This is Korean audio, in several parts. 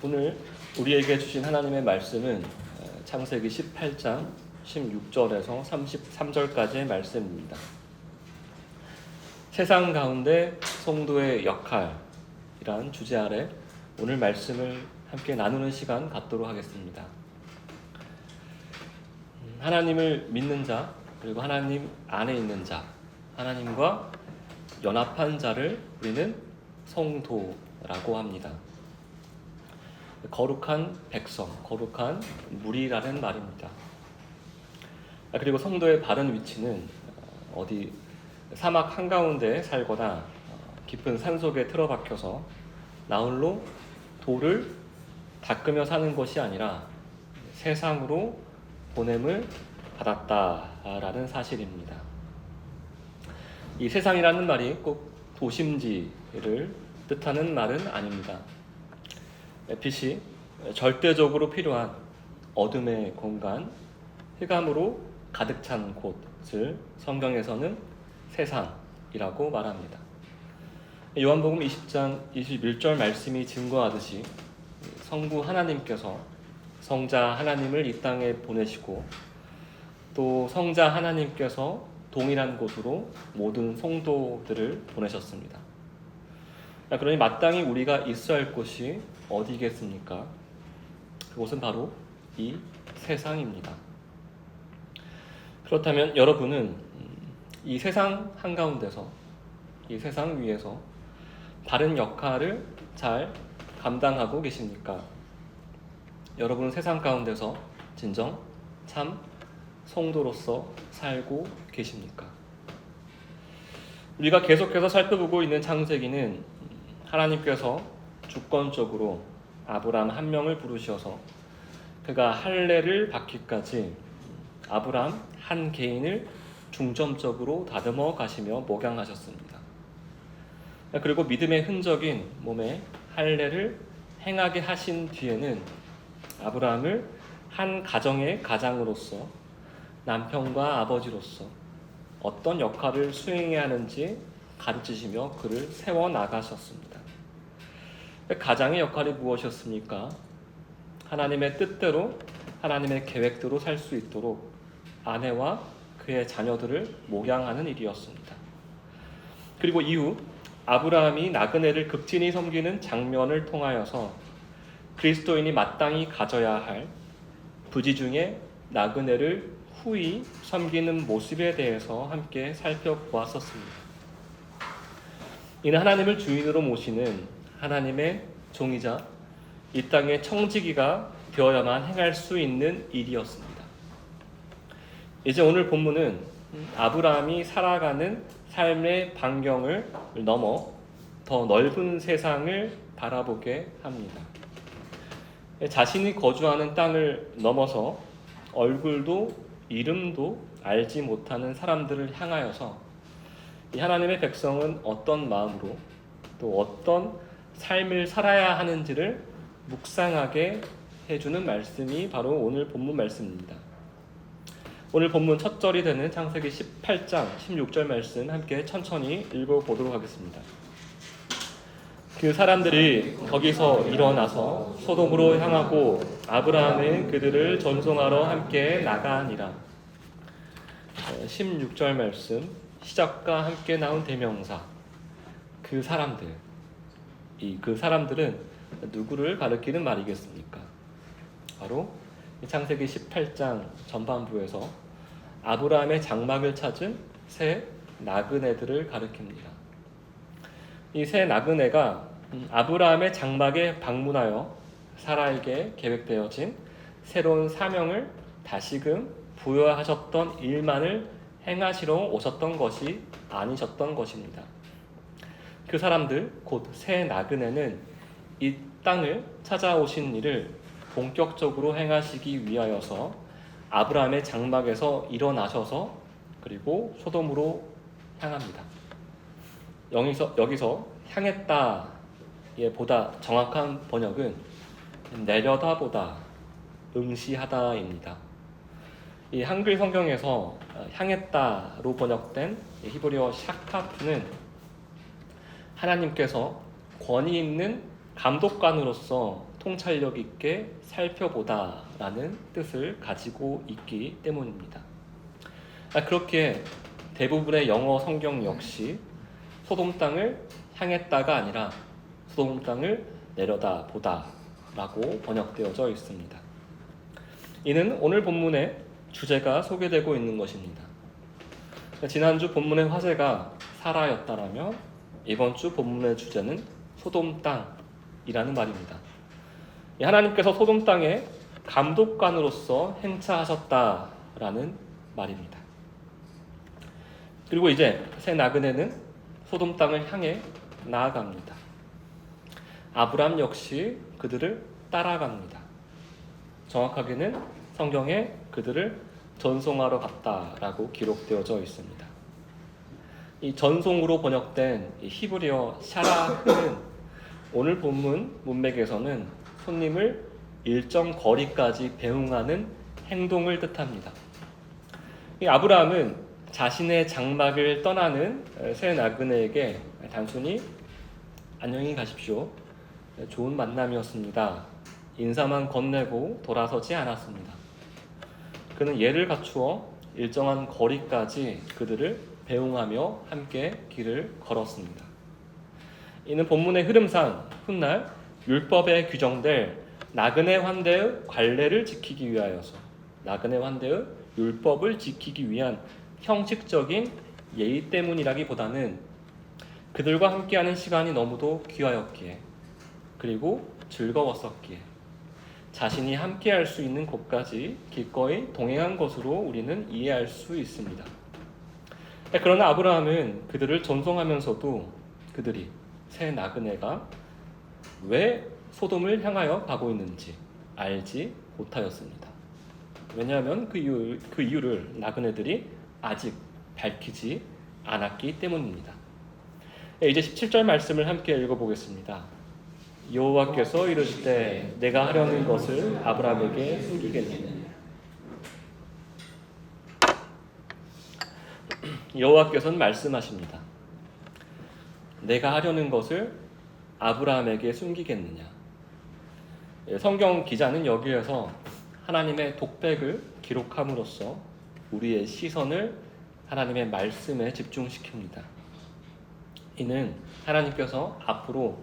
오늘 우리에게 주신 하나님의 말씀은 창세기 18장 16절에서 33절까지의 말씀입니다. 세상 가운데 성도의 역할이란 주제 아래 오늘 말씀을 함께 나누는 시간 갖도록 하겠습니다. 하나님을 믿는 자, 그리고 하나님 안에 있는 자, 하나님과 연합한 자를 우리는 성도라고 합니다. 거룩한 백성, 거룩한 무리라는 말입니다. 그리고 성도의 바른 위치는 어디 사막 한가운데 살거나 깊은 산속에 틀어박혀서 나홀로 돌을 닦으며 사는 것이 아니라 세상으로 보냄을 받았다라는 사실입니다. 이 세상이라는 말이 꼭 도심지를 뜻하는 말은 아닙니다. 빛이 절대적으로 필요한 어둠의 공간, 흑암으로 가득 찬 곳을 성경에서는 세상이라고 말합니다. 요한복음 20장 21절 말씀이 증거하듯이 성부 하나님께서 성자 하나님을 이 땅에 보내시고 또 성자 하나님께서 동일한 곳으로 모든 성도들을 보내셨습니다. 그러니 마땅히 우리가 있어야 할 곳이 어디겠습니까? 그곳은 바로 이 세상입니다. 그렇다면 여러분은 이 세상 한가운데서, 이 세상 위에서 바른 역할을 잘 감당하고 계십니까? 여러분은 세상 가운데서 진정 참 성도로서 살고 계십니까? 우리가 계속해서 살펴보고 있는 창세기는 하나님께서 주권적으로 아브라함 한 명을 부르셔서 그가 할례를 받기까지 아브라함 한 개인을 중점적으로 다듬어 가시며 목양하셨습니다. 그리고 믿음의 흔적인 몸에 할례를 행하게 하신 뒤에는 아브라함을 한 가정의 가장으로서 남편과 아버지로서 어떤 역할을 수행해야 하는지 가르치시며 그를 세워나가셨습니다. 가장의 역할이 무엇이었습니까? 하나님의 뜻대로, 하나님의 계획대로 살 수 있도록 아내와 그의 자녀들을 목양하는 일이었습니다. 그리고 이후 아브라함이 나그네를 극진히 섬기는 장면을 통하여서 그리스도인이 마땅히 가져야 할 부지 중에 나그네를 후히 섬기는 모습에 대해서 함께 살펴보았었습니다. 이는 하나님을 주인으로 모시는 하나님의 종이자 이 땅의 청지기가 되어야만 행할 수 있는 일이었습니다. 이제 오늘 본문은 아브라함이 살아가는 삶의 반경을 넘어 더 넓은 세상을 바라보게 합니다. 자신이 거주하는 땅을 넘어서 얼굴도 이름도 알지 못하는 사람들을 향하여서 이 하나님의 백성은 어떤 마음으로 또 어떤 삶을 살아야 하는지를 묵상하게 해주는 말씀이 바로 오늘 본문 말씀입니다. 오늘 본문 첫 절이 되는 창세기 18장 16절 말씀 함께 천천히 읽어보도록 하겠습니다. 그 사람들이 거기서 일어나서 소돔으로 향하고 아브라함은 그들을 전송하러 함께 나가니라. 16절 말씀 시작과 함께 나온 대명사 그 사람들, 그 사람들은 누구를 가리키는 말이겠습니까? 바로 창세기 18장 전반부에서 아브라함의 장막을 찾은 세 나그네들을 가리킵니다. 이 세 나그네가 아브라함의 장막에 방문하여 사라에게 계획되어진 새로운 사명을 다시금 부여하셨던 일만을 행하시러 오셨던 것이 아니셨던 것입니다. 그 사람들 곧 세 나그네는 이 땅을 찾아오신 일을 본격적으로 행하시기 위하여서 아브라함의 장막에서 일어나셔서 그리고 소돔으로 향합니다. 여기서 향했다의 보다 정확한 번역은 내려다보다, 응시하다입니다. 이 한글 성경에서 향했다로 번역된 히브리어 샤카프는 하나님께서 권위 있는 감독관으로서 통찰력 있게 살펴보다라는 뜻을 가지고 있기 때문입니다. 그렇게 대부분의 영어 성경 역시 소돔 땅을 향했다가 아니라 소돔 땅을 내려다보다라고 번역되어져 있습니다. 이는 오늘 본문의 주제가 소개되고 있는 것입니다. 지난주 본문의 화제가 사라였다라면 이번 주 본문의 주제는 소돔 땅이라는 말입니다. 하나님께서 소돔 땅에 감독관으로서 행차하셨다라는 말입니다. 그리고 이제 새 나그네는 소돔 땅을 향해 나아갑니다. 아브람 역시 그들을 따라갑니다. 정확하게는 성경에 그들을 전송하러 갔다라고 기록되어져 있습니다. 이 전송으로 번역된 이 히브리어 샤라흐는 오늘 본문 문맥에서는 손님을 일정 거리까지 배웅하는 행동을 뜻합니다. 이 아브라함은 자신의 장막을 떠나는 새 나그네에게 단순히 안녕히 가십시오, 좋은 만남이었습니다, 인사만 건네고 돌아서지 않았습니다. 그는 예를 갖추어 일정한 거리까지 그들을 배웅하며 함께 길을 걸었습니다. 이는 본문의 흐름상 훗날 율법에 규정될 나그네 환대의 관례를 지키기 위하여서 나그네 환대의 율법을 지키기 위한 형식적인 예의 때문이라기보다는 그들과 함께하는 시간이 너무도 귀하였기에 그리고 즐거웠었기에 자신이 함께할 수 있는 곳까지 기꺼이 동행한 것으로 우리는 이해할 수 있습니다. 그러나 아브라함은 그들을 전송하면서도 그들이 새 나그네가 왜 소돔을 향하여 가고 있는지 알지 못하였습니다. 왜냐하면 그 이유를 나그네들이 아직 밝히지 않았기 때문입니다. 이제 17절 말씀을 함께 읽어보겠습니다. 여호와께서 이르시되 내가 하려는 것을 아브라함에게 숨기겠느냐. 여호와께서는 말씀하십니다. 내가 하려는 것을 아브라함에게 숨기겠느냐. 성경 기자는 여기에서 하나님의 독백을 기록함으로써 우리의 시선을 하나님의 말씀에 집중시킵니다. 이는 하나님께서 앞으로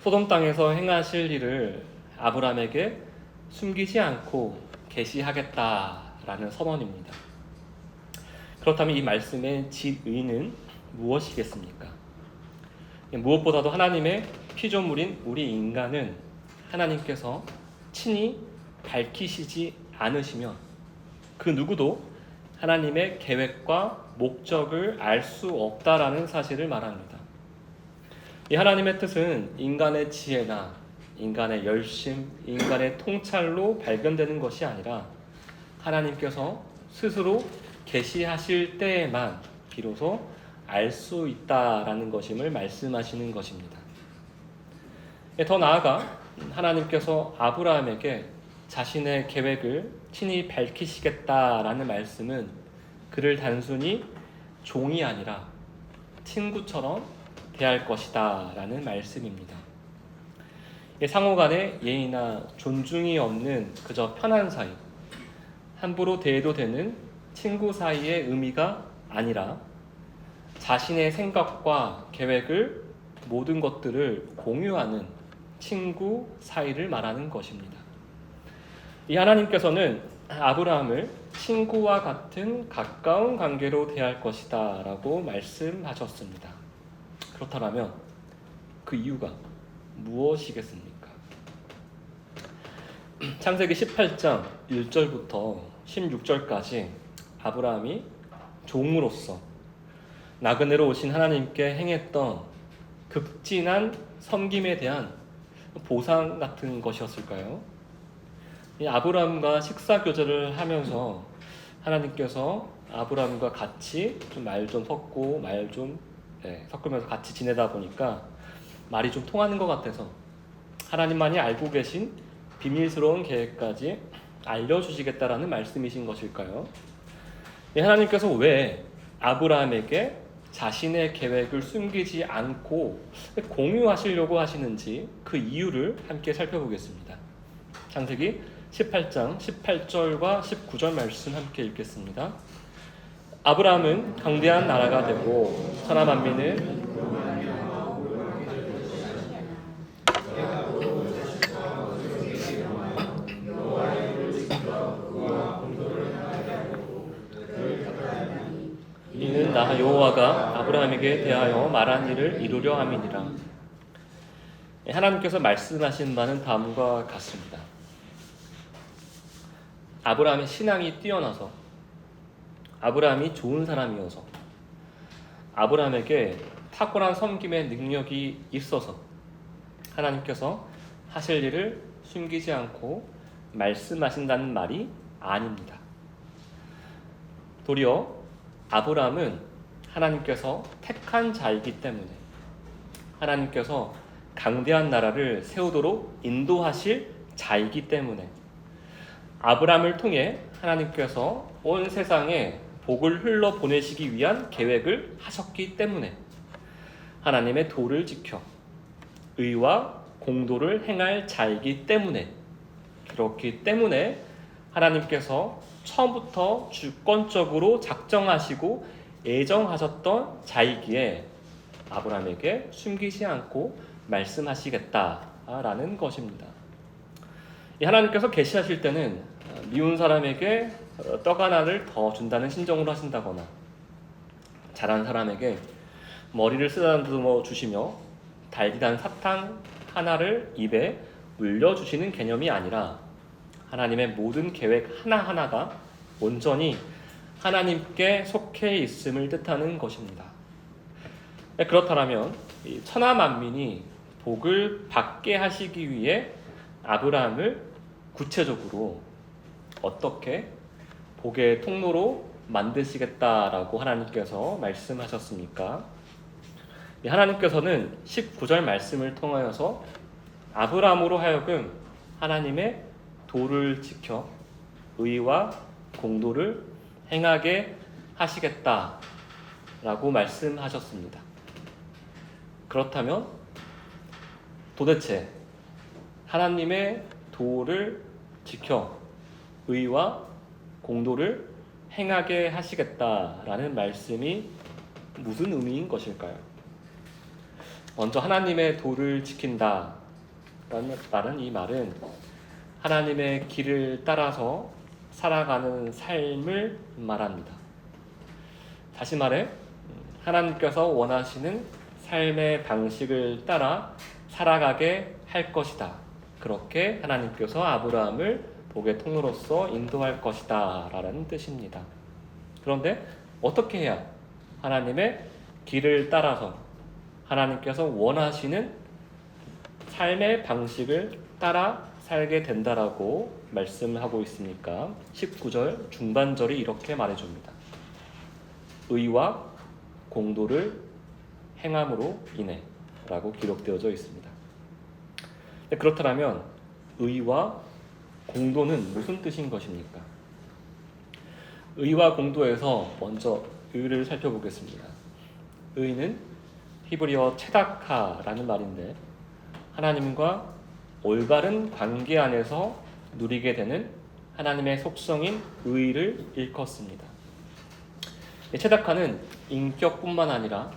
소돔 땅에서 행하실 일을 아브라함에게 숨기지 않고 계시하겠다라는 선언입니다. 그렇다면 이 말씀의 진의는 무엇이겠습니까? 무엇보다도 하나님의 피조물인 우리 인간은 하나님께서 친히 밝히시지 않으시면 그 누구도 하나님의 계획과 목적을 알 수 없다라는 사실을 말합니다. 이 하나님의 뜻은 인간의 지혜나 인간의 열심, 인간의 통찰로 발견되는 것이 아니라 하나님께서 스스로 계시하실 때에만 비로소 알 수 있다라는 것임을 말씀하시는 것입니다. 더 나아가 하나님께서 아브라함에게 자신의 계획을 친히 밝히시겠다라는 말씀은 그를 단순히 종이 아니라 친구처럼 대할 것이다 라는 말씀입니다. 상호간에 예의나 존중이 없는 그저 편한 사이, 함부로 대해도 되는 친구 사이의 의미가 아니라 자신의 생각과 계획을 모든 것들을 공유하는 친구 사이를 말하는 것입니다. 이 하나님께서는 아브라함을 친구와 같은 가까운 관계로 대할 것이다 라고 말씀하셨습니다. 그렇다면 그 이유가 무엇이겠습니까? 창세기 18장 1절부터 16절까지 아브라함이 종으로서 나그네로 오신 하나님께 행했던 극진한 섬김에 대한 보상 같은 것이었을까요? 이 아브라함과 식사 교제를 하면서 하나님께서 아브라함과 같이 좀 말 좀 섞고 섞으면서 같이 지내다 보니까 말이 좀 통하는 것 같아서 하나님만이 알고 계신 비밀스러운 계획까지 알려주시겠다라는 말씀이신 것일까요? 하나님께서 왜 아브라함에게 자신의 계획을 숨기지 않고 공유하시려고 하시는지 그 이유를 함께 살펴보겠습니다. 창세기 18장 18절과 19절 말씀 함께 읽겠습니다. 아브라함은 강대한 나라가 되고 천하 만민을 이는 나 여호와가 아브라함에게 대하여 말한 일을 이루려 함이니라. 하나님께서 말씀하신 바는 다음과 같습니다. 아브라함의 신앙이 뛰어나서, 아브라함이 좋은 사람이어서, 아브라함에게 탁월한 섬김의 능력이 있어서 하나님께서 하실 일을 숨기지 않고 말씀하신다는 말이 아닙니다. 도리어 아브라함은 하나님께서 택한 자이기 때문에 하나님께서 강대한 나라를 세우도록 인도하실 자이기 때문에 아브라함을 통해 하나님께서 온 세상에 복을 흘러보내시기 위한 계획을 하셨기 때문에 하나님의 도를 지켜 의와 공도를 행할 자이기 때문에, 그렇기 때문에 하나님께서 처음부터 주권적으로 작정하시고 예정하셨던 자이기에 아브라함에게 숨기지 않고 말씀하시겠다라는 것입니다. 하나님께서 계시하실 때는 미운 사람에게 떡 하나를 더 준다는 심정으로 하신다거나 잘한 사람에게 머리를 쓰다듬어 주시며 달디단 사탕 하나를 입에 물려주시는 개념이 아니라 하나님의 모든 계획 하나하나가 온전히 하나님께 속해 있음을 뜻하는 것입니다. 그렇다면 천하 만민이 복을 받게 하시기 위해 아브라함을 구체적으로 어떻게 복의 통로로 만드시겠다라고 하나님께서 말씀하셨습니까? 하나님께서는 19절 말씀을 통하여서 아브라함으로 하여금 하나님의 도를 지켜 의와 공도를 행하게 하시겠다라고 말씀하셨습니다. 그렇다면 도대체 하나님의 도를 지켜 의와 공도를 행하게 하시겠다라는 말씀이 무슨 의미인 것일까요? 먼저 하나님의 도를 지킨다라는 이 말은 하나님의 길을 따라서 살아가는 삶을 말합니다. 다시 말해 하나님께서 원하시는 삶의 방식을 따라 살아가게 할 것이다. 그렇게 하나님께서 아브라함을 복의 통로로서 인도할 것이다 라는 뜻입니다. 그런데 어떻게 해야 하나님의 길을 따라서 하나님께서 원하시는 삶의 방식을 따라 살게 된다라고 말씀하고 있으니까 19절 중반절이 이렇게 말해줍니다. 의와 공도를 행함으로 인해 라고 기록되어져 있습니다. 그렇다면 의와 공도는 무슨 뜻인 것입니까? 의와 공도에서 먼저 의를 살펴보겠습니다. 의는 히브리어 체다카라는 말인데 하나님과 올바른 관계 안에서 누리게 되는 하나님의 속성인 의를 일컫습니다. 체다카는 인격뿐만 아니라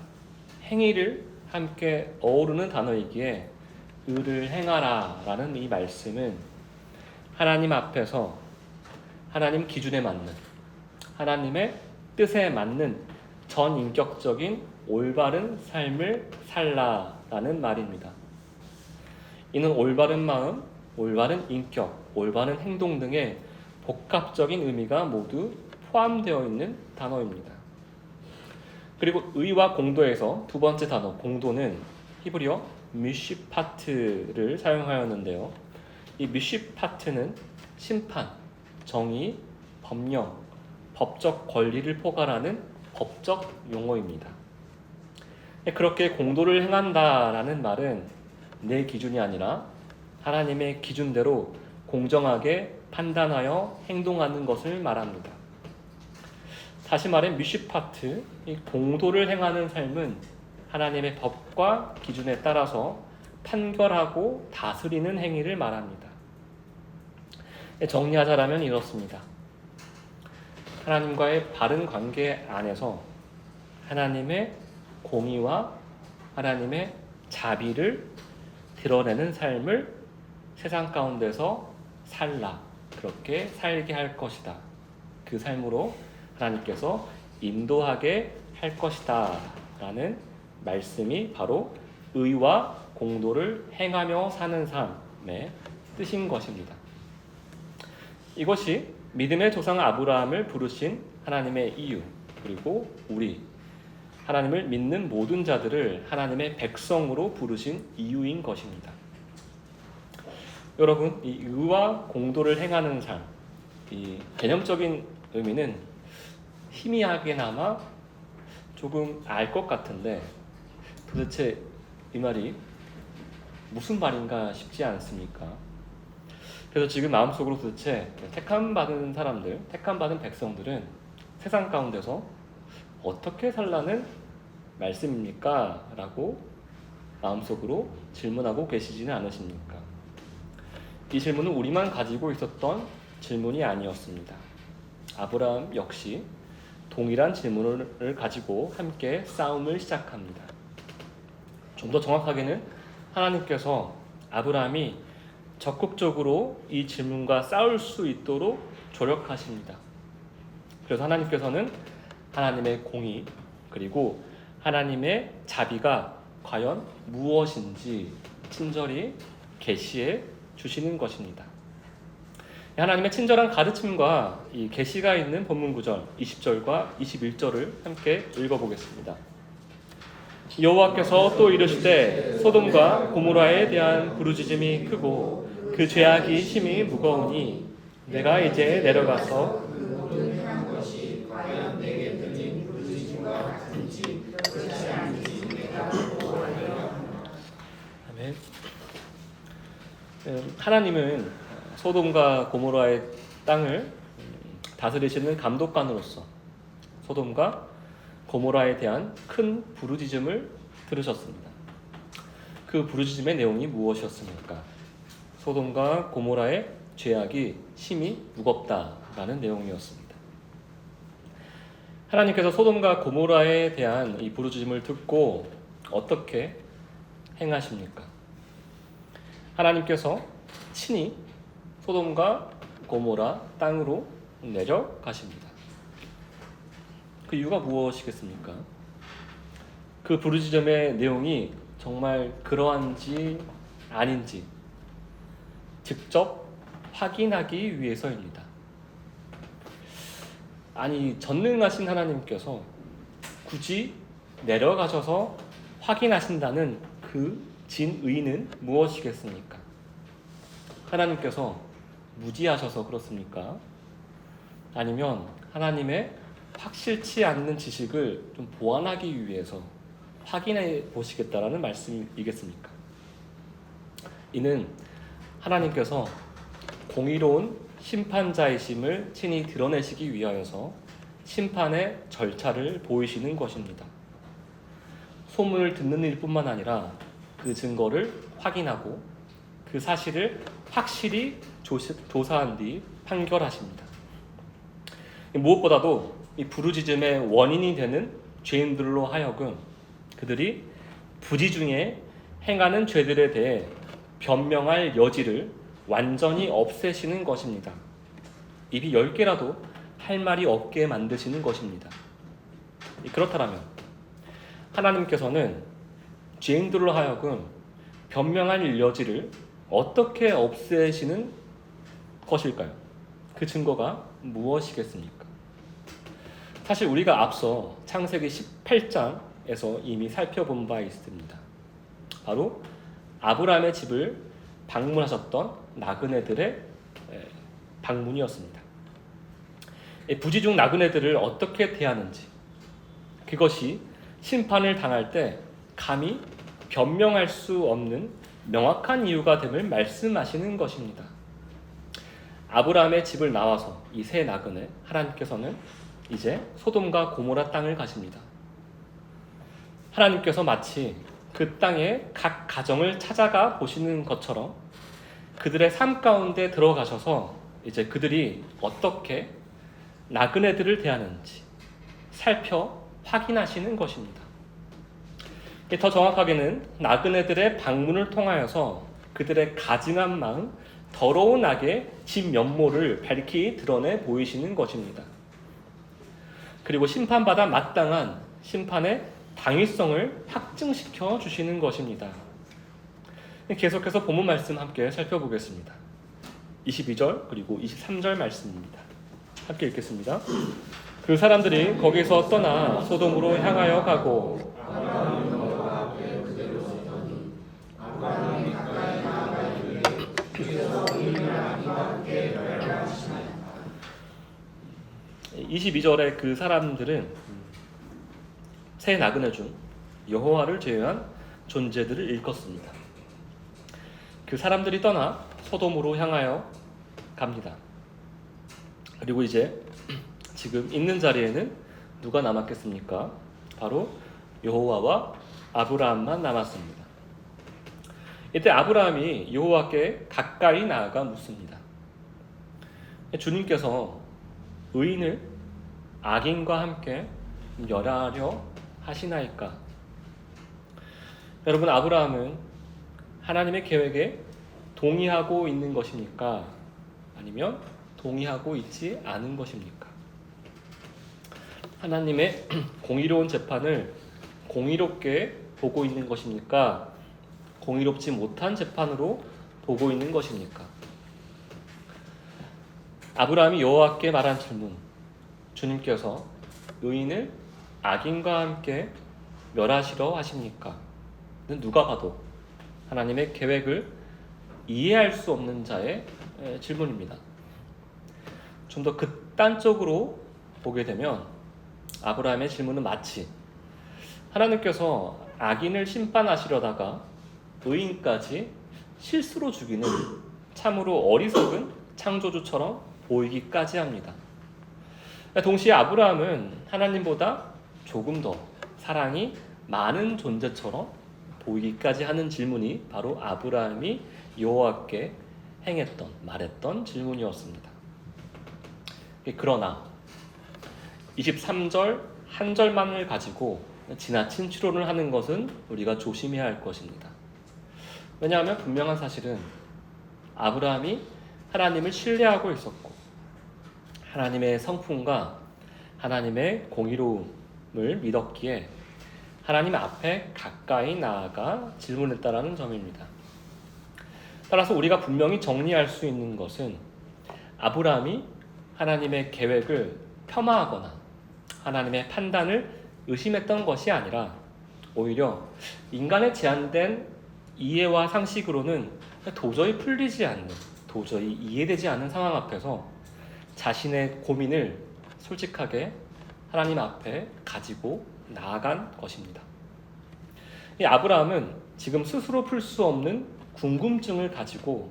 행위를 함께 어우르는 단어이기에 의를 행하라 라는 이 말씀은 하나님 앞에서 하나님 기준에 맞는 하나님의 뜻에 맞는 전인격적인 올바른 삶을 살라라는 말입니다. 이는 올바른 마음, 올바른 인격, 올바른 행동 등의 복합적인 의미가 모두 포함되어 있는 단어입니다. 그리고 의와 공도에서 두 번째 단어 공도는 히브리어 미시파트를 사용하였는데요. 이 미시파트는 심판, 정의, 법령, 법적 권리를 포괄하는 법적 용어입니다. 그렇게 공도를 행한다라는 말은 내 기준이 아니라 하나님의 기준대로 공정하게 판단하여 행동하는 것을 말합니다. 다시 말해 미슈파트, 이 공도를 행하는 삶은 하나님의 법과 기준에 따라서 판결하고 다스리는 행위를 말합니다. 정리하자라면 이렇습니다. 하나님과의 바른 관계 안에서 하나님의 공의와 하나님의 자비를 드러내는 삶을 세상 가운데서 살라, 그렇게 살게 할 것이다. 그 삶으로 하나님께서 인도하게 할 것이다 라는 말씀이 바로 의와 공도를 행하며 사는 삶의 뜻인 것입니다. 이것이 믿음의 조상 아브라함을 부르신 하나님의 이유, 그리고 우리 하나님을 믿는 모든 자들을 하나님의 백성으로 부르신 이유인 것입니다. 여러분, 이 의와 공도를 행하는 삶, 이 개념적인 의미는 희미하게나마 조금 알 것 같은데 도대체 이 말이 무슨 말인가 싶지 않습니까? 그래서 지금 마음속으로 도대체 택함받은 사람들, 택함받은 백성들은 세상 가운데서 어떻게 살라는 말씀입니까? 라고 마음속으로 질문하고 계시지는 않으십니까? 이 질문은 우리만 가지고 있었던 질문이 아니었습니다. 아브라함 역시 동일한 질문을 가지고 함께 싸움을 시작합니다. 좀 더 정확하게는 하나님께서 아브라함이 적극적으로 이 질문과 싸울 수 있도록 조력하십니다. 그래서 하나님께서는 하나님의 공의 그리고 하나님의 자비가 과연 무엇인지 친절히 계시해 주시는 것입니다. 하나님의 친절한 가르침과 이 계시가 있는 본문 구절 20절과 21절을 함께 읽어보겠습니다. 여호와께서 또 이르시되 소돔과 고모라에 대한 부르짖음이 크고 그 죄악이 심히 무거우니 내가 이제 내려가서 아멘. 하나님은 소돔과 고모라의 땅을 다스리시는 감독관으로서 소돔과 고모라에 대한 큰 부르짖음을 들으셨습니다. 그 부르짖음의 내용이 무엇이었습니까? 소돔과 고모라의 죄악이 심히 무겁다라는 내용이었습니다. 하나님께서 소돔과 고모라에 대한 이 부르짖음을 듣고 어떻게 행하십니까? 하나님께서 친히 소돔과 고모라 땅으로 내려가십니다. 그 이유가 무엇이겠습니까? 그 부르짖음의 내용이 정말 그러한지 아닌지 직접 확인하기 위해서입니다. 아니, 전능하신 하나님께서 굳이 내려가셔서 확인하신다는 그 진의는 무엇이겠습니까? 하나님께서 무지하셔서 그렇습니까? 아니면 하나님의 확실치 않는 지식을 좀 보완하기 위해서 확인해 보시겠다라는 말씀이겠습니까? 이는 하나님께서 공의로운 심판자이심을 친히 드러내시기 위하여서 심판의 절차를 보이시는 것입니다. 소문을 듣는 일뿐만 아니라 그 증거를 확인하고 그 사실을 확실히 조사한 뒤 판결하십니다. 무엇보다도 이 부르짖음의 원인이 되는 죄인들로 하여금 그들이 부지 중에 행하는 죄들에 대해 변명할 여지를 완전히 없애시는 것입니다. 입이 10개라도 할 말이 없게 만드시는 것입니다. 그렇다면 하나님께서는 죄인들로 하여금 변명할 여지를 어떻게 없애시는 것일까요? 그 증거가 무엇이겠습니까? 사실 우리가 앞서 창세기 18장에서 이미 살펴본 바 있습니다. 바로 아브라함의 집을 방문하셨던 나그네들의 방문이었습니다. 부지 중 나그네들을 어떻게 대하는지, 그것이 심판을 당할 때 감히 변명할 수 없는 명확한 이유가 됨을 말씀하시는 것입니다. 아브라함의 집을 나와서 이 세 나그네, 하나님께서는 이제 소돔과 고모라 땅을 가십니다. 하나님께서 마치 그 땅의 각 가정을 찾아가 보시는 것처럼 그들의 삶 가운데 들어가셔서 이제 그들이 어떻게 나그네들을 대하는지 살펴 확인하시는 것입니다. 더 정확하게는 나그네들의 방문을 통하여서 그들의 가증한 마음, 더러운 악의 진면모를 밝히 드러내 보이시는 것입니다. 그리고 심판받아 마땅한 심판의 당위성을 확증시켜 주시는 것입니다. 계속해서 본문 말씀 함께 살펴보겠습니다. 22절 그리고 23절 말씀입니다. 함께 읽겠습니다. 그 사람들이 거기서 떠나 소돔으로 향하여 가고 (22절에) 그 사람들은 세 나그네 중 여호와를 제외한 존재들을 일컫습니다. 그 사람들이 떠나 소돔으로 향하여 갑니다. 그리고 이제 지금 있는 자리에는 누가 남았겠습니까? 바로 여호와와 아브라함만 남았습니다. 이때 아브라함이 여호와께 가까이 나아가 묻습니다. 주님께서 의인을 악인과 함께 멸하려 하시나이까? 여러분, 아브라함은 하나님의 계획에 동의하고 있는 것입니까? 아니면 동의하고 있지 않은 것입니까? 하나님의 공의로운 재판을 공의롭게 보고 있는 것입니까? 공의롭지 못한 재판으로 보고 있는 것입니까? 아브라함이 여호와께 말한 질문, 주님께서 의인을 악인과 함께 멸하시려 하십니까? 누가 봐도 하나님의 계획을 이해할 수 없는 자의 질문입니다. 좀 더 극단적으로 보게 되면 아브라함의 질문은 마치 하나님께서 악인을 심판하시려다가 의인까지 실수로 죽이는 참으로 어리석은 창조주처럼 보이기까지 합니다. 동시에 아브라함은 하나님보다 조금 더 사랑이 많은 존재처럼 보이기까지 하는 질문이 바로 아브라함이 여호와께 말했던 질문이었습니다. 그러나 23절 한 절만을 가지고 지나친 추론을 하는 것은 우리가 조심해야 할 것입니다. 왜냐하면 분명한 사실은 아브라함이 하나님을 신뢰하고 있었고 하나님의 성품과 하나님의 공의로움을 믿었기에 하나님 앞에 가까이 나아가 질문했다라는 점입니다. 따라서 우리가 분명히 정리할 수 있는 것은 아브라함이 하나님의 계획을 폄하하거나 하나님의 판단을 의심했던 것이 아니라 오히려 인간의 제한된 이해와 상식으로는 도저히 풀리지 않는, 도저히 이해되지 않는 상황 앞에서 자신의 고민을 솔직하게 하나님 앞에 가지고 나아간 것입니다. 이 아브라함은 지금 스스로 풀 수 없는 궁금증을 가지고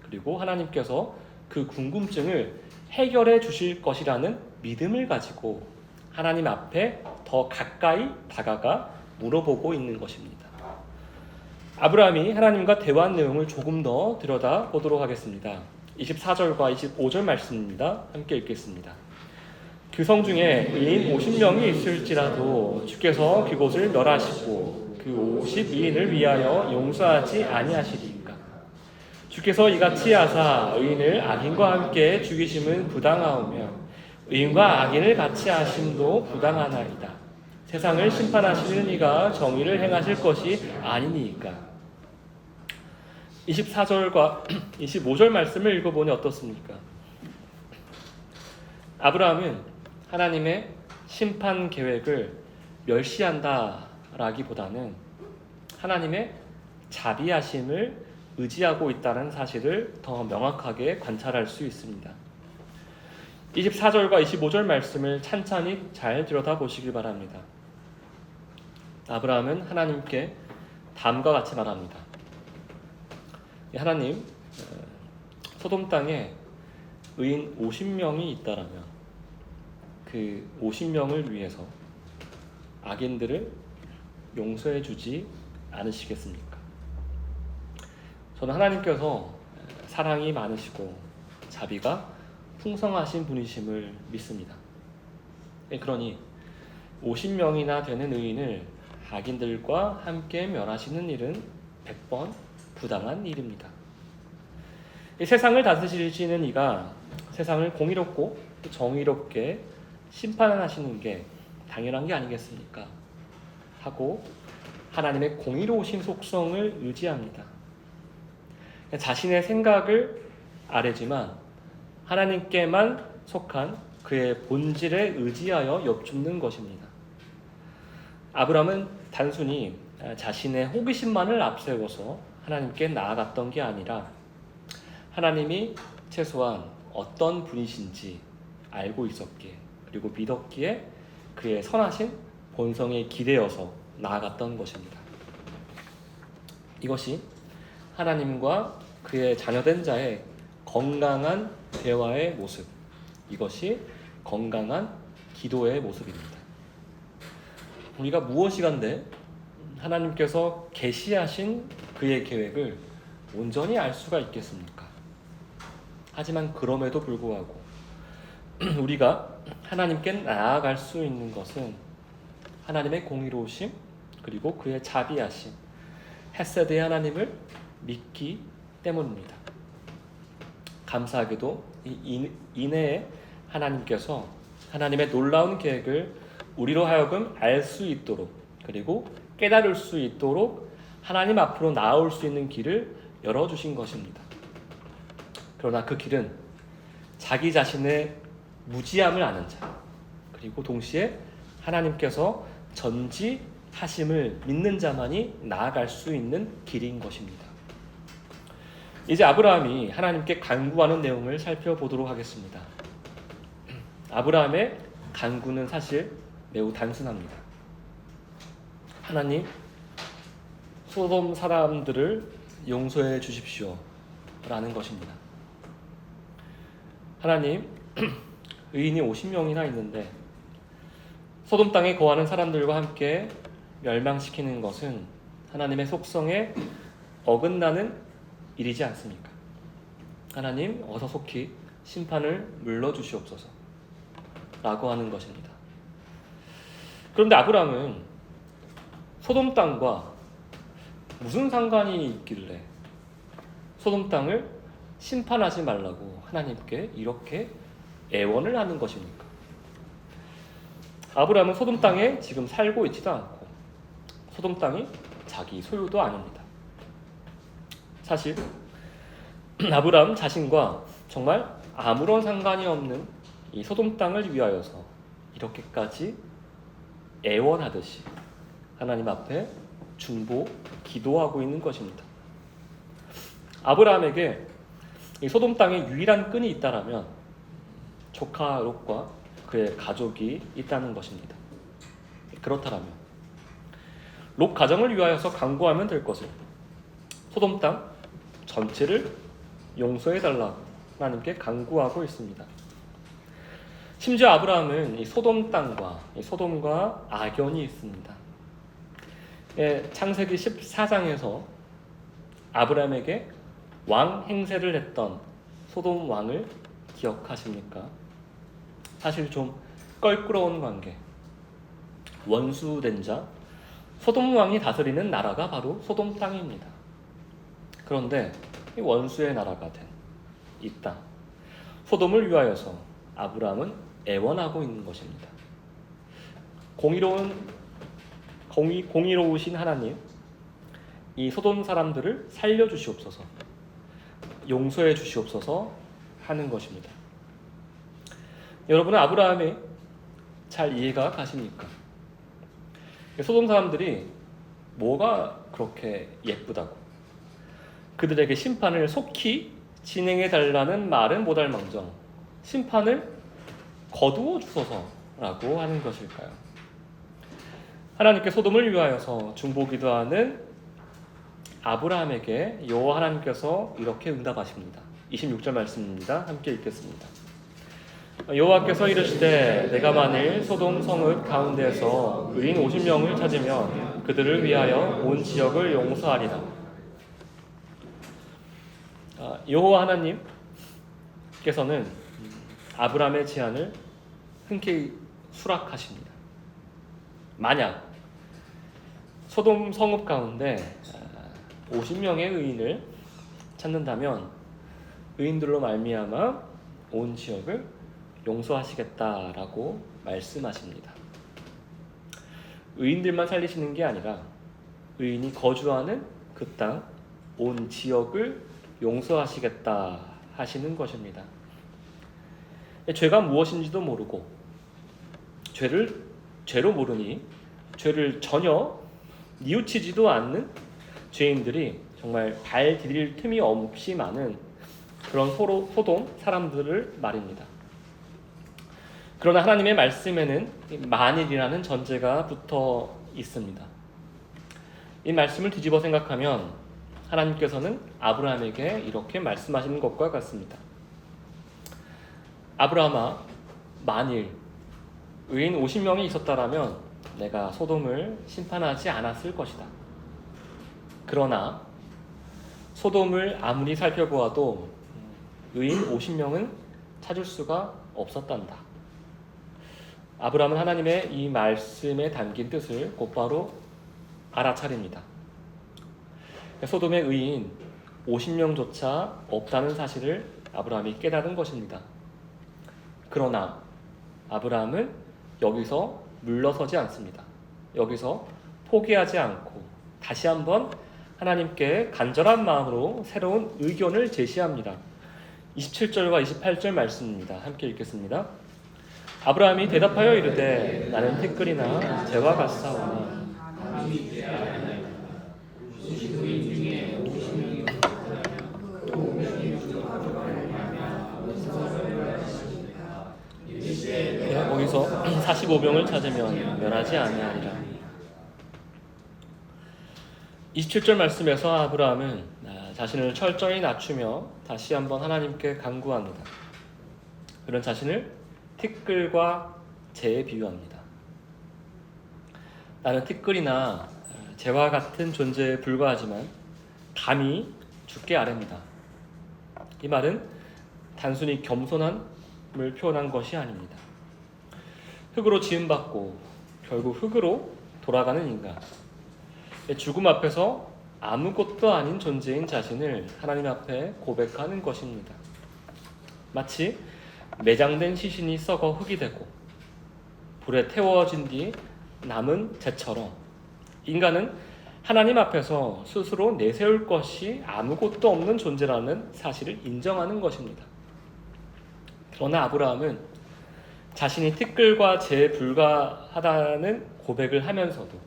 그리고 하나님께서 그 궁금증을 해결해 주실 것이라는 믿음을 가지고 하나님 앞에 더 가까이 다가가 물어보고 있는 것입니다. 아브라함이 하나님과 대화한 내용을 조금 더 들여다보도록 하겠습니다. 24절과 25절 말씀입니다. 함께 읽겠습니다. 그 성 중에 의인 50명이 있을지라도 주께서 그곳을 멸하시고 그 52인을 위하여 용서하지 아니하시리까? 주께서 이같이 하사 의인을 악인과 함께 죽이심은 부당하오며 의인과 악인을 같이 하심도 부당하나이다. 세상을 심판하시는 이가 정의를 행하실 것이 아니니까. 24절과 25절 말씀을 읽어보니 어떻습니까? 아브라함은 하나님의 심판 계획을 멸시한다라기보다는 하나님의 자비하심을 의지하고 있다는 사실을 더 명확하게 관찰할 수 있습니다. 24절과 25절 말씀을 찬찬히 잘 들여다보시길 바랍니다. 아브라함은 하나님께 다음과 같이 말합니다. 하나님, 소돔 땅에 의인 50명이 있다라면 그 50명을 위해서 악인들을 용서해 주지 않으시겠습니까? 저는 하나님께서 사랑이 많으시고 자비가 풍성하신 분이심을 믿습니다. 그러니 50명이나 되는 의인을 악인들과 함께 멸하시는 일은 100번 부당한 일입니다. 이 세상을 다스리시는 이가 세상을 공의롭고 정의롭게 심판하시는 게 당연한 게 아니겠습니까? 하고 하나님의 공의로우신 속성을 의지합니다. 자신의 생각을 아뢰지만 하나님께만 속한 그의 본질에 의지하여 엿줍는 것입니다. 아브라함은 단순히 자신의 호기심만을 앞세워서 하나님께 나아갔던 게 아니라 하나님이 최소한 어떤 분이신지 알고 있었기에 그리고 믿었기에 그의 선하신 본성에 기대어서 나아갔던 것입니다. 이것이 하나님과 그의 자녀된 자의 건강한 대화의 모습, 이것이 건강한 기도의 모습입니다. 우리가 무엇이간데 하나님께서 계시하신 그의 계획을 온전히 알 수가 있겠습니까? 하지만 그럼에도 불구하고 우리가 하나님께 나아갈 수 있는 것은 하나님의 공의로우심 그리고 그의 자비하심, 헤세드의 하나님을 믿기 때문입니다. 감사하게도 이 인해에 하나님께서 하나님의 놀라운 계획을 우리로 하여금 알 수 있도록 그리고 깨달을 수 있도록 하나님 앞으로 나아올 수 있는 길을 열어주신 것입니다. 그러나 그 길은 자기 자신의 무지함을 아는 자 그리고 동시에 하나님께서 전지하심을 믿는 자만이 나아갈 수 있는 길인 것입니다. 이제 아브라함이 하나님께 간구하는 내용을 살펴보도록 하겠습니다. 아브라함의 간구는 사실 매우 단순합니다. 하나님, 소돔 사람들을 용서해 주십시오 라는 것입니다. 하나님, 의인이 50명이나 있는데 소돔 땅에 거하는 사람들과 함께 멸망시키는 것은 하나님의 속성에 어긋나는 일이지 않습니까? 하나님, 어서 속히 심판을 물러주시옵소서 라고 하는 것입니다. 그런데 아브라함은 소돔 땅과 무슨 상관이 있길래 소돔 땅을 심판하지 말라고 하나님께 이렇게 애원을 하는 것입니까? 아브라함은 소돔 땅에 지금 살고 있지도 않고 소돔 땅이 자기 소유도 아닙니다. 사실 아브라함 자신과 정말 아무런 상관이 없는 이 소돔 땅을 위하여서 이렇게까지 애원하듯이 하나님 앞에 중보, 기도하고 있는 것입니다. 아브라함에게 이 소돔 땅에 유일한 끈이 있다라면 조카 롯과 그의 가족이 있다는 것입니다. 그렇다면 롯 가정을 위하여서 간구하면 될 것을 소돔 땅 전체를 용서해달라고 하나님께 간구하고 있습니다. 심지어 아브라함은 이 소돔 땅과 이 소돔과 악연이 있습니다. 창세기 14장에서 아브라함에게 왕 행세를 했던 소돔 왕을 기억하십니까? 사실 좀 껄끄러운 관계, 원수된 자, 소돔 왕이 다스리는 나라가 바로 소돔 땅입니다. 그런데 이 원수의 나라가 된 이 땅, 소돔을 위하여서 아브라함은 애원하고 있는 것입니다. 공의로우신 하나님, 이 소돔 사람들을 살려주시옵소서, 용서해 주시옵소서 하는 것입니다. 여러분은 아브라함이 잘 이해가 가십니까? 소돔 사람들이 뭐가 그렇게 예쁘다고 그들에게 심판을 속히 진행해 달라는 말은 못할망정 심판을 거두어 주소서라고 하는 것일까요? 하나님께 소돔을 위하여서 중보기도하는 아브라함에게 여호와 하나님께서 이렇게 응답하십니다. 26절 말씀입니다. 함께 읽겠습니다. 여호와께서 이르시되 내가 만일 소돔 성읍 가운데에서 의인 50명을 찾으면 그들을 위하여 온 지역을 용서하리라. 여호와 하나님께서는 아브라함의 제안을 흔쾌히 수락하십니다. 만약 소돔 성읍 가운데 50명의 의인을 찾는다면 의인들로 말미암아 온 지역을 용서하시겠다라고 말씀하십니다. 의인들만 살리시는 게 아니라 의인이 거주하는 그 땅, 온 지역을 용서하시겠다 하시는 것입니다. 죄가 무엇인지도 모르고 죄로 모르니 죄를 전혀 뉘우치지도 않는 죄인들이 정말 발 디딜 틈이 없이 많은 그런 소돔 사람들을 말입니다. 그러나 하나님의 말씀에는 만일이라는 전제가 붙어 있습니다. 이 말씀을 뒤집어 생각하면 하나님께서는 아브라함에게 이렇게 말씀하시는 것과 같습니다. 아브라함아, 만일 의인 50명이 있었다라면 내가 소돔을 심판하지 않았을 것이다. 그러나 소돔을 아무리 살펴보아도 의인 50명은 찾을 수가 없었단다. 아브라함은 하나님의 이 말씀에 담긴 뜻을 곧바로 알아차립니다. 소돔의 의인 50명조차 없다는 사실을 아브라함이 깨달은 것입니다. 그러나 아브라함은 여기서 물러서지 않습니다. 여기서 포기하지 않고 다시 한번 하나님께 간절한 마음으로 새로운 의견을 제시합니다. 27절과 28절 말씀입니다. 함께 읽겠습니다. 아브라함이 대답하여 이르되 나는 티끌이나 재와 같사오니 거기서 45명을 찾으면 멸하지 아니하리라. 27절 말씀에서 아브라함은 자신을 철저히 낮추며 다시 한번 하나님께 간구합니다. 그런 자신을 티끌과 재에 비유합니다. 나는 티끌이나 재와 같은 존재에 불과하지만 감히 주께 아뢰니다. 이 말은 단순히 겸손함을 표현한 것이 아닙니다. 흙으로 지음받고 결국 흙으로 돌아가는 인간, 죽음 앞에서 아무것도 아닌 존재인 자신을 하나님 앞에 고백하는 것입니다. 마치 매장된 시신이 썩어 흙이 되고 불에 태워진 뒤 남은 재처럼 인간은 하나님 앞에서 스스로 내세울 것이 아무것도 없는 존재라는 사실을 인정하는 것입니다. 그러나 아브라함은 자신이 티끌과 재에 불과하다는 고백을 하면서도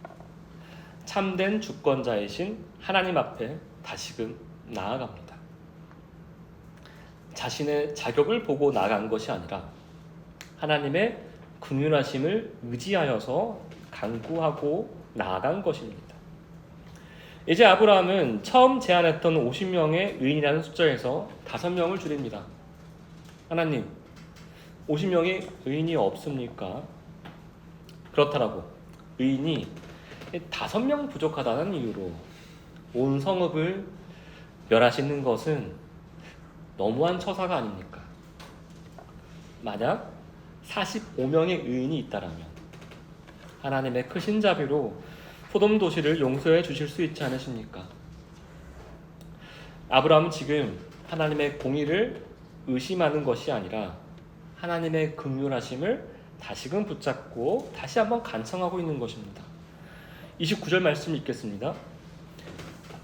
참된 주권자이신 하나님 앞에 다시금 나아갑니다. 자신의 자격을 보고 나아간 것이 아니라 하나님의 긍휼하심을 의지하여서 간구하고 나아간 것입니다. 이제 아브라함은 처음 제안했던 50명의 의인이라는 숫자에서 5명을 줄입니다. 하나님, 50명의 의인이 없습니까? 그렇다라고 의인이 5명 부족하다는 이유로 온 성읍을 멸하시는 것은 너무한 처사가 아닙니까? 만약 45명의 의인이 있다라면 하나님의 크신 자비로 소돔 도시를 용서해 주실 수 있지 않으십니까? 아브라함은 지금 하나님의 공의를 의심하는 것이 아니라 하나님의 긍휼하심을 다시금 붙잡고 다시 한번 간청하고 있는 것입니다. 29절 말씀 읽겠습니다.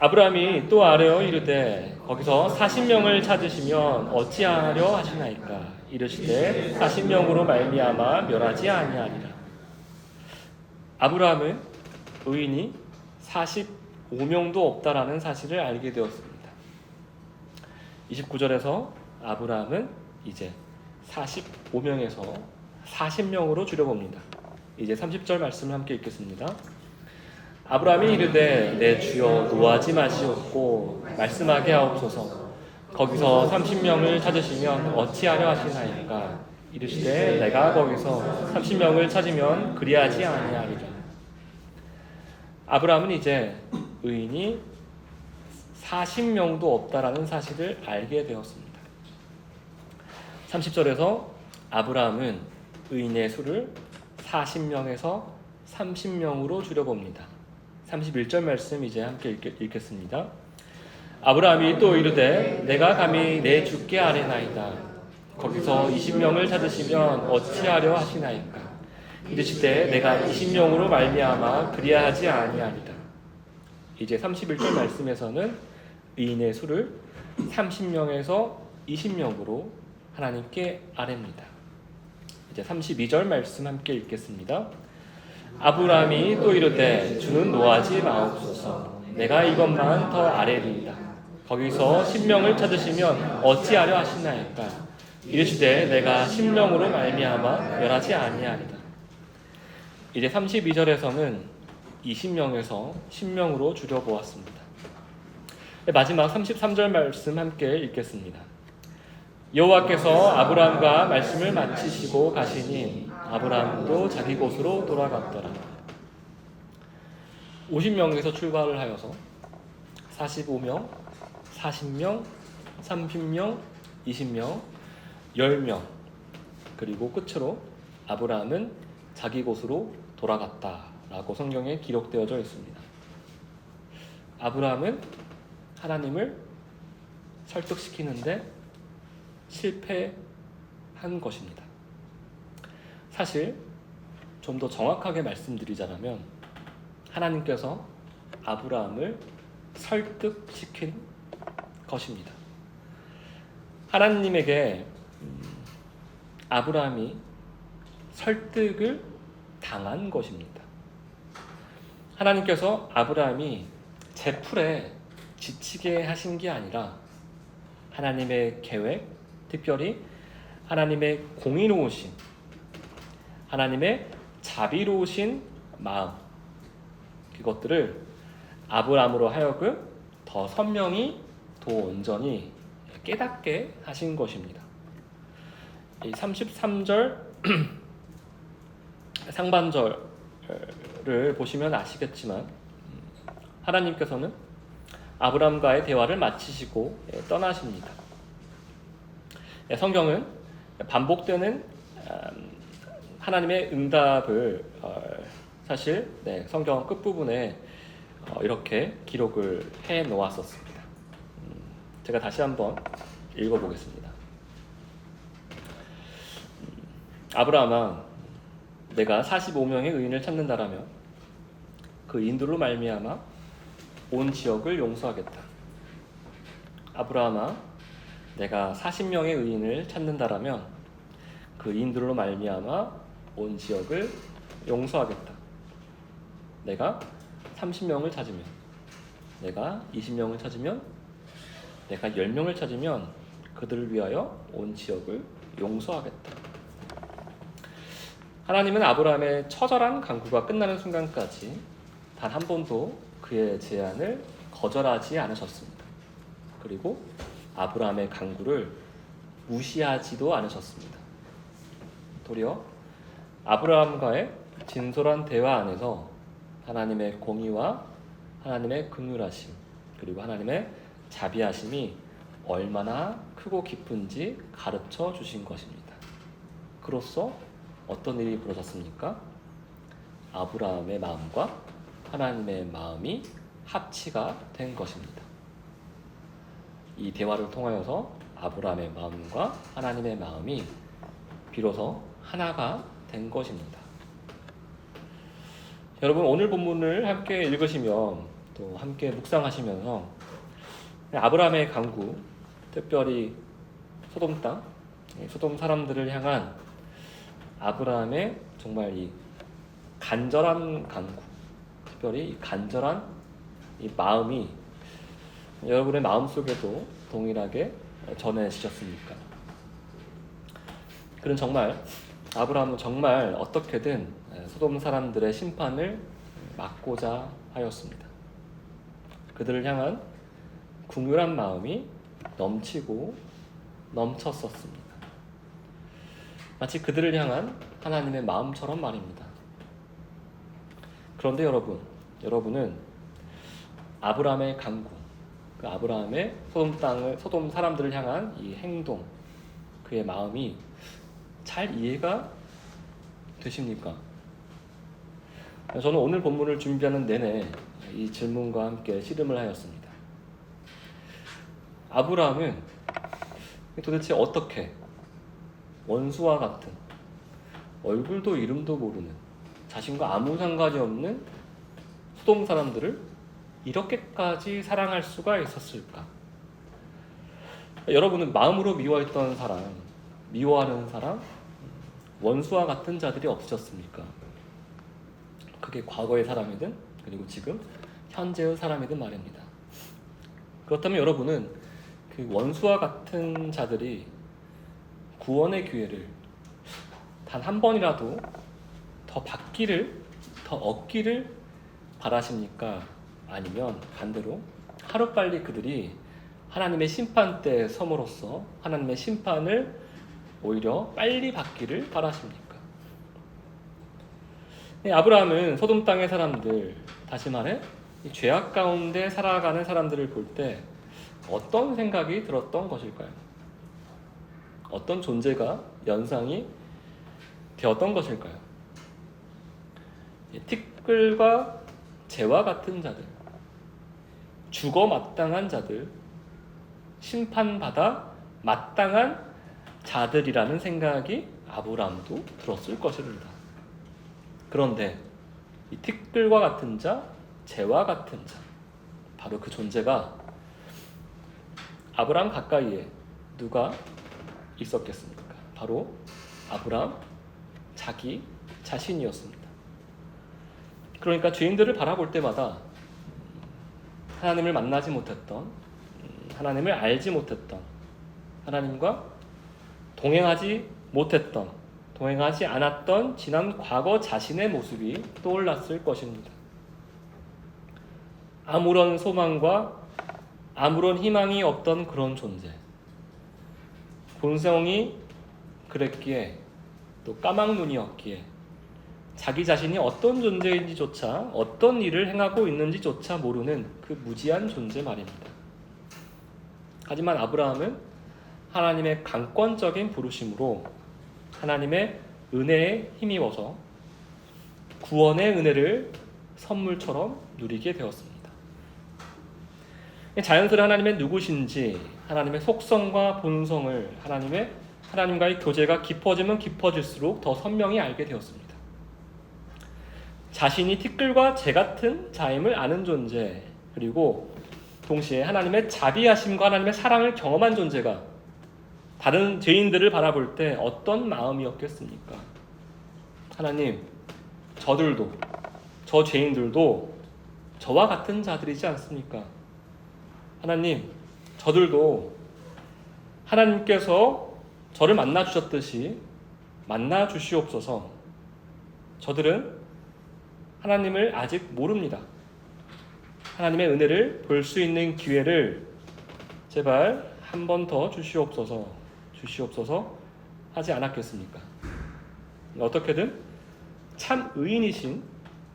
아브라함이 또 아뢰어 이르되 거기서 40명을 찾으시면 어찌하려 하시나이까? 이르시되 40명으로 말미암아 멸하지 아니하리라. 아브라함은 의인이 45명도 없다라는 사실을 알게 되었습니다. 29절에서 아브라함은 이제 45명에서 40명으로 줄여봅니다. 이제 30절 말씀을 함께 읽겠습니다. 아브라함이 이르되 내 주여 노하지 마시옵고 말씀하게 하옵소서. 거기서 30명을 찾으시면 어찌하려 하시나이까? 이르시되 내가 거기서 30명을 찾으면 그리하지 아니하리라. 아브라함은 이제 의인이 40명도 없다라는 사실을 알게 되었습니다. 30절에서 아브라함은 의인의 수를 40명에서 30명으로 줄여봅니다. 31절 말씀 이제 함께 읽겠습니다. 아브라함이 또 이르되 내가 감히 내 주께 아뢰나이다. 거기서 20명을 찾으시면 어찌하려 하시나이까. 이르시되 내가 20명으로 말미암아 그리하지 아니하리라. 이제 31절 말씀에서는 의인의 수를 30명에서 20명으로 하나님께 아뢰입니다. 이제 32절 말씀 함께 읽겠습니다. 아브라함이 또 이르되 주는 노하지 마옵소서. 내가 이것만 더 아뢰리이다. 거기서 10명을 찾으시면 어찌하려 하시나이까. 이르시되 내가 10명으로 말미암아 멸하지 아니하리라. 이제 32절에서는 20명에서 10명으로 줄여보았습니다. 마지막 33절 말씀 함께 읽겠습니다. 여호와께서 아브라함과 말씀을 마치시고 가시니 아브라함도 자기 곳으로 돌아갔더라. 50명에서 출발을 하여서 45명, 40명, 30명, 20명, 10명, 그리고 끝으로 아브라함은 자기 곳으로 돌아갔다라고 성경에 기록되어져 있습니다. 아브라함은 하나님을 설득시키는데 실패한 것입니다. 사실 좀 더 정확하게 말씀드리자면 하나님께서 아브라함을 설득시킨 것입니다. 하나님에게 아브라함이 설득을 당한 것입니다. 하나님께서 아브라함이 제풀에 지치게 하신 게 아니라 하나님의 계획, 특별히 하나님의 공의로우신, 하나님의 자비로우신 마음, 그것들을 아브라함으로 하여금 더 선명히, 더 온전히 깨닫게 하신 것입니다. 이 33절 상반절을 보시면 아시겠지만 하나님께서는 아브라함과의 대화를 마치시고 떠나십니다. 성경은 반복되는 하나님의 응답을 사실 성경 끝부분에 이렇게 기록을 해 놓았었습니다. 제가 다시 한번 읽어보겠습니다. 아브라함아, 내가 45명의 의인을 찾는다라면 그 인들로 말미암아 온 지역을 용서하겠다. 아브라함아, 내가 40명의 의인을 찾는다라면 그 인들로 말미암아 온 지역을 용서하겠다. 내가 30명을 찾으면, 내가 20명을 찾으면, 내가 10명을 찾으면 그들을 위하여 온 지역을 용서하겠다. 하나님은 아브라함의 처절한 간구가 끝나는 순간까지 단 한 번도 그의 제안을 거절하지 않으셨습니다. 그리고 아브라함의 간구를 무시하지도 않으셨습니다. 도리어 아브라함과의 진솔한 대화 안에서 하나님의 공의와 하나님의 긍휼하심, 그리고 하나님의 자비하심이 얼마나 크고 깊은지 가르쳐 주신 것입니다. 그로써 어떤 일이 벌어졌습니까? 아브라함의 마음과 하나님의 마음이 합치가 된 것입니다. 이 대화를 통하여서 아브라함의 마음과 하나님의 마음이 비로소 하나가 된 것입니다. 여러분, 오늘 본문을 함께 읽으시면 또 함께 묵상하시면서 아브라함의 간구, 특별히 소돔 땅, 소돔 사람들을 향한 아브라함의 정말 이 간절한 간구, 특별히 이 간절한 이 마음이 여러분의 마음속에도 동일하게 전해지셨습니까? 그는 정말 아브라함은 정말 어떻게든 소돔 사람들의 심판을 막고자 하였습니다. 그들을 향한 긍휼한 마음이 넘치고 넘쳤었습니다. 마치 그들을 향한 하나님의 마음처럼 말입니다. 그런데 여러분은 아브라함의 간구, 그 아브라함의 소돔 사람들을 향한 이 행동, 그의 마음이 잘 이해가 되십니까? 저는 오늘 본문을 준비하는 내내 이 질문과 함께 씨름을 하였습니다. 아브라함은 도대체 어떻게 원수와 같은, 얼굴도 이름도 모르는, 자신과 아무 상관이 없는 소돔 사람들을 이렇게까지 사랑할 수가 있었을까? 여러분은 마음으로 미워했던 사람, 미워하는 사람, 원수와 같은 자들이 없으셨습니까? 그게 과거의 사람이든 그리고 지금 현재의 사람이든 말입니다. 그렇다면 여러분은 그 원수와 같은 자들이 구원의 기회를 단 한 번이라도 더 얻기를 바라십니까? 아니면 반대로 하루빨리 그들이 하나님의 심판대에 섬으로써 하나님의 심판을 오히려 빨리 받기를 바라십니까? 아브라함은 소돔 땅의 사람들, 다시 말해 이 죄악 가운데 살아가는 사람들을 볼 때 어떤 생각이 들었던 것일까요? 어떤 존재가 연상이 되었던 것일까요? 티끌과 재와 같은 자들, 죽어 마땅한 자들, 심판받아 마땅한 자들이라는 생각이 아브라함도 들었을 것입니다. 그런데 이 티끌과 같은 자, 재와 같은 자, 바로 그 존재가 아브라함 가까이에 누가 있었겠습니까? 바로 아브라함 자기 자신이었습니다. 그러니까 죄인들을 바라볼 때마다 하나님을 만나지 못했던, 하나님을 알지 못했던, 하나님과 동행하지 않았던 지난 과거 자신의 모습이 떠올랐을 것입니다. 아무런 소망과 아무런 희망이 없던 그런 존재. 본성이 그랬기에 또 까막눈이었기에 자기 자신이 어떤 존재인지조차 어떤 일을 행하고 있는지조차 모르는 그 무지한 존재 말입니다. 하지만 아브라함은 하나님의 강권적인 부르심으로 하나님의 은혜에 힘입어서 구원의 은혜를 선물처럼 누리게 되었습니다. 자연스레 하나님의 누구신지, 하나님의 속성과 본성을 하나님과의 교제가 깊어지면 깊어질수록 더 선명히 알게 되었습니다. 자신이 티끌과 재 같은 자임을 아는 존재, 그리고 동시에 하나님의 자비하심과 하나님의 사랑을 경험한 존재가 다른 죄인들을 바라볼 때 어떤 마음이었겠습니까? 하나님, 저 죄인들도 저와 같은 자들이지 않습니까? 하나님, 저들도 하나님께서 저를 만나 주셨듯이 만나 주시옵소서. 저들은 하나님을 아직 모릅니다. 하나님의 은혜를 볼 수 있는 기회를 제발 한 번 더 주시옵소서 하지 않았겠습니까? 어떻게든 참 의인이신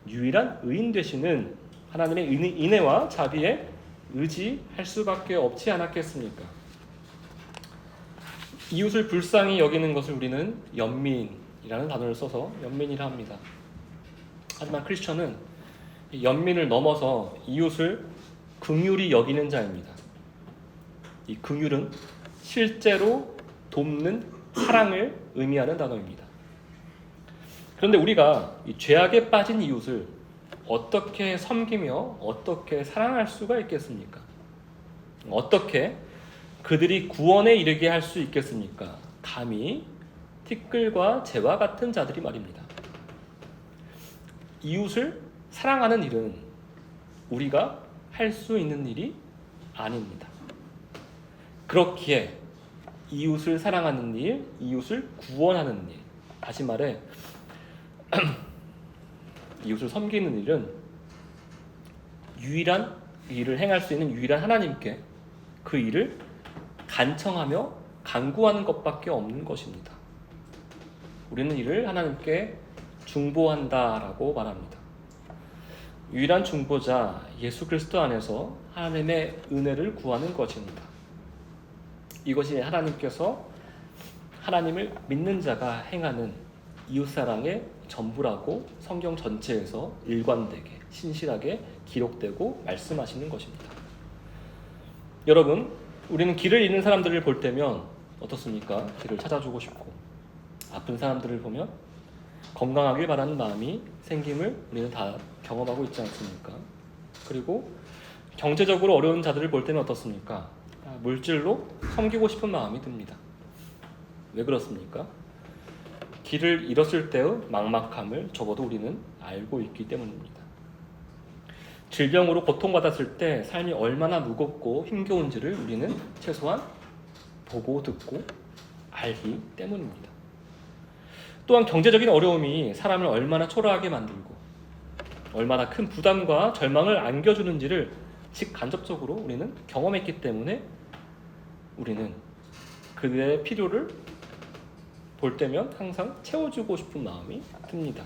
유일한 의인 되시는 하나님의 인애와 자비에 의지할 수밖에 없지 않았겠습니까? 이웃을 불쌍히 여기는 것을 우리는 연민이라는 단어를 써서 연민이라 합니다. 하지만 크리스천은 연민을 넘어서 이웃을 긍휼히 여기는 자입니다. 이 긍휼은 실제로 돕는 사랑을 의미하는 단어입니다. 그런데 우리가 이 죄악에 빠진 이웃을 어떻게 섬기며 어떻게 사랑할 수가 있겠습니까? 어떻게 그들이 구원에 이르게 할 수 있겠습니까? 감히 티끌과 재와 같은 자들이 말입니다. 이웃을 사랑하는 일은 우리가 할 수 있는 일이 아닙니다. 그렇기에 이웃을 사랑하는 일, 이웃을 구원하는 일, 다시 말해 이웃을 섬기는 일은 유일한 일을 행할 수 있는 유일한 하나님께 그 일을 간청하며 간구하는 것밖에 없는 것입니다. 우리는 이를 하나님께 중보한다라고 말합니다. 유일한 중보자 예수 그리스도 안에서 하나님의 은혜를 구하는 것입니다. 이것이 하나님께서 하나님을 믿는 자가 행하는 이웃사랑의 전부라고 성경 전체에서 일관되게 신실하게 기록되고 말씀하시는 것입니다. 여러분, 우리는 길을 잃는 사람들을 볼 때면 어떻습니까? 길을 찾아주고 싶고, 아픈 사람들을 보면 건강하길 바라는 마음이 생김을 우리는 다 경험하고 있지 않습니까? 그리고 경제적으로 어려운 자들을 볼 때는 어떻습니까? 물질로 섬기고 싶은 마음이 듭니다. 왜 그렇습니까? 길을 잃었을 때의 막막함을 적어도 우리는 알고 있기 때문입니다. 질병으로 고통받았을 때 삶이 얼마나 무겁고 힘겨운지를 우리는 최소한 보고 듣고 알기 때문입니다. 또한 경제적인 어려움이 사람을 얼마나 초라하게 만들고 얼마나 큰 부담과 절망을 안겨주는지를 직간접적으로 우리는 경험했기 때문에 우리는 그들의 필요를 볼 때면 항상 채워주고 싶은 마음이 듭니다.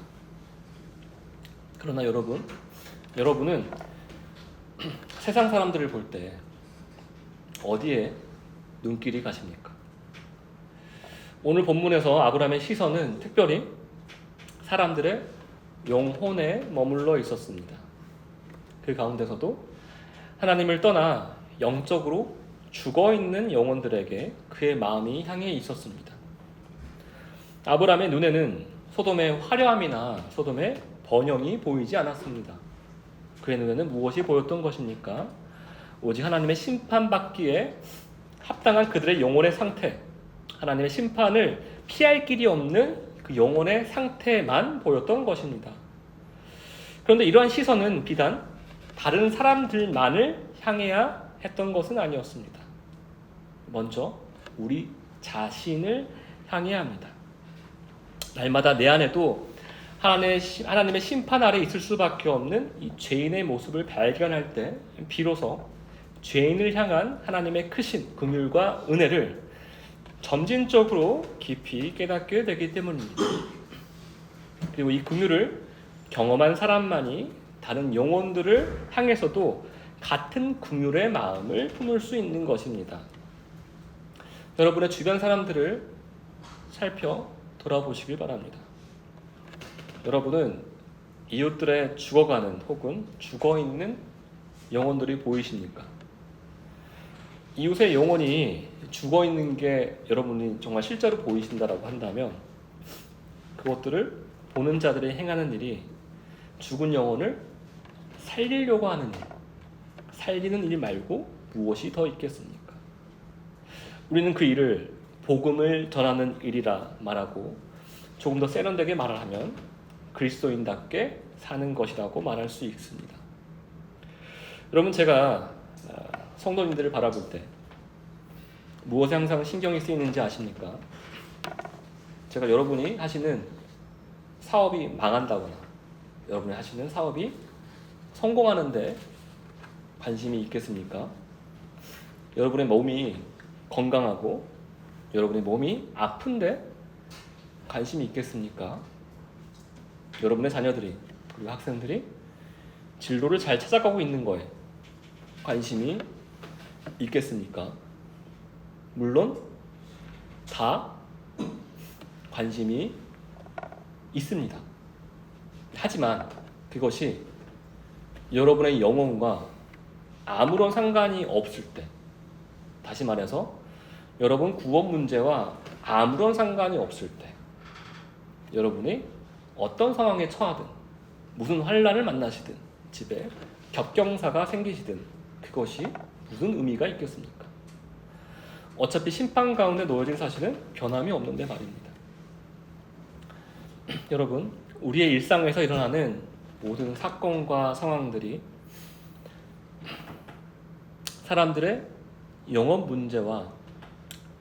그러나 여러분은 세상 사람들을 볼 때 어디에 눈길이 가십니까? 오늘 본문에서 아브라함의 시선은 특별히 사람들의 영혼에 머물러 있었습니다. 그 가운데서도 하나님을 떠나 영적으로 죽어있는 영혼들에게 그의 마음이 향해 있었습니다. 아브라함의 눈에는 소돔의 화려함이나 소돔의 번영이 보이지 않았습니다. 그의 눈에는 무엇이 보였던 것입니까? 오직 하나님의 심판받기에 합당한 그들의 영혼의 상태, 하나님의 심판을 피할 길이 없는 그 영혼의 상태만 보였던 것입니다. 그런데 이러한 시선은 비단 다른 사람들만을 향해야 했던 것은 아니었습니다. 먼저 우리 자신을 향해야 합니다. 날마다 내 안에도 하나님의 심판 아래 있을 수밖에 없는 이 죄인의 모습을 발견할 때 비로소 죄인을 향한 하나님의 크신 긍휼과 은혜를 점진적으로 깊이 깨닫게 되기 때문입니다. 그리고 이 긍휼을 경험한 사람만이 다른 영혼들을 향해서도 같은 긍휼의 마음을 품을 수 있는 것입니다. 여러분의 주변 사람들을 살펴 돌아보시길 바랍니다. 여러분은 이웃들의 죽어가는 혹은 죽어있는 영혼들이 보이십니까? 이웃의 영혼이 죽어있는 게 여러분이 정말 실제로 보이신다라고 한다면 그것들을 보는 자들이 행하는 일이 죽은 영혼을 살리려고 하는 일, 살리는 일 말고 무엇이 더 있겠습니까? 우리는 그 일을 복음을 전하는 일이라 말하고 조금 더 세련되게 말을 하면 그리스도인답게 사는 것이라고 말할 수 있습니다. 여러분, 제가 성도님들을 바라볼 때 무엇에 항상 신경이 쓰이는지 아십니까? 제가 여러분이 하시는 사업이 망한다거나 여러분이 하시는 사업이 성공하는데 관심이 있겠습니까? 여러분의 몸이 건강하고 여러분의 몸이 아픈데 관심이 있겠습니까? 여러분의 자녀들이 그리고 학생들이 진로를 잘 찾아가고 있는 거에 관심이 있겠습니까? 물론 다 관심이 있습니다. 하지만 그것이 여러분의 영혼과 아무런 상관이 없을 때, 다시 말해서 여러분 구원 문제와 아무런 상관이 없을 때, 여러분이 어떤 상황에 처하든 무슨 환난을 만나시든 집에 겹경사가 생기시든 그것이 무슨 의미가 있겠습니까? 어차피 심판 가운데 놓여진 사실은 변함이 없는데 말입니다. 여러분, 우리의 일상에서 일어나는 모든 사건과 상황들이 사람들의 영혼 문제와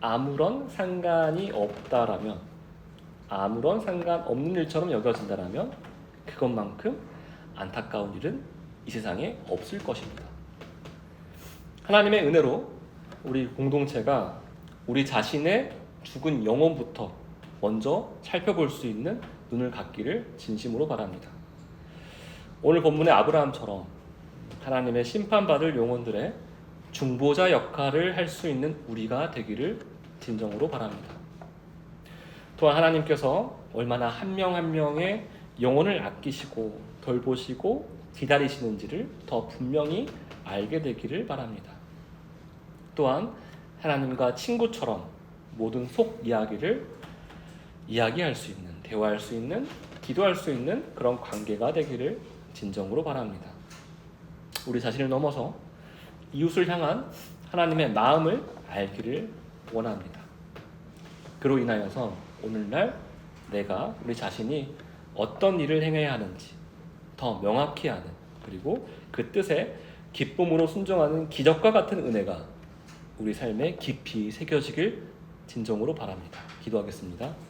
아무런 상관이 없다라면, 아무런 상관없는 일처럼 여겨진다라면 그것만큼 안타까운 일은 이 세상에 없을 것입니다. 하나님의 은혜로 우리 공동체가 우리 자신의 죽은 영혼부터 먼저 살펴볼 수 있는 눈을 갖기를 진심으로 바랍니다. 오늘 본문의 아브라함처럼 하나님의 심판받을 영혼들의 중보자 역할을 할 수 있는 우리가 되기를 진정으로 바랍니다. 또한 하나님께서 얼마나 한 명 한 명의 영혼을 아끼시고 돌보시고 기다리시는지를 더 분명히 알게 되기를 바랍니다. 또한 하나님과 친구처럼 모든 속 이야기를 이야기할 수 있는, 대화할 수 있는, 기도할 수 있는 그런 관계가 되기를 진정으로 바랍니다. 우리 자신을 넘어서 이웃을 향한 하나님의 마음을 알기를 원합니다. 그로 인하여서 오늘날 내가 우리 자신이 어떤 일을 행해야 하는지 더 명확히 아는, 그리고 그 뜻에 기쁨으로 순종하는 기적과 같은 은혜가 우리 삶에 깊이 새겨지길 진정으로 바랍니다. 기도하겠습니다.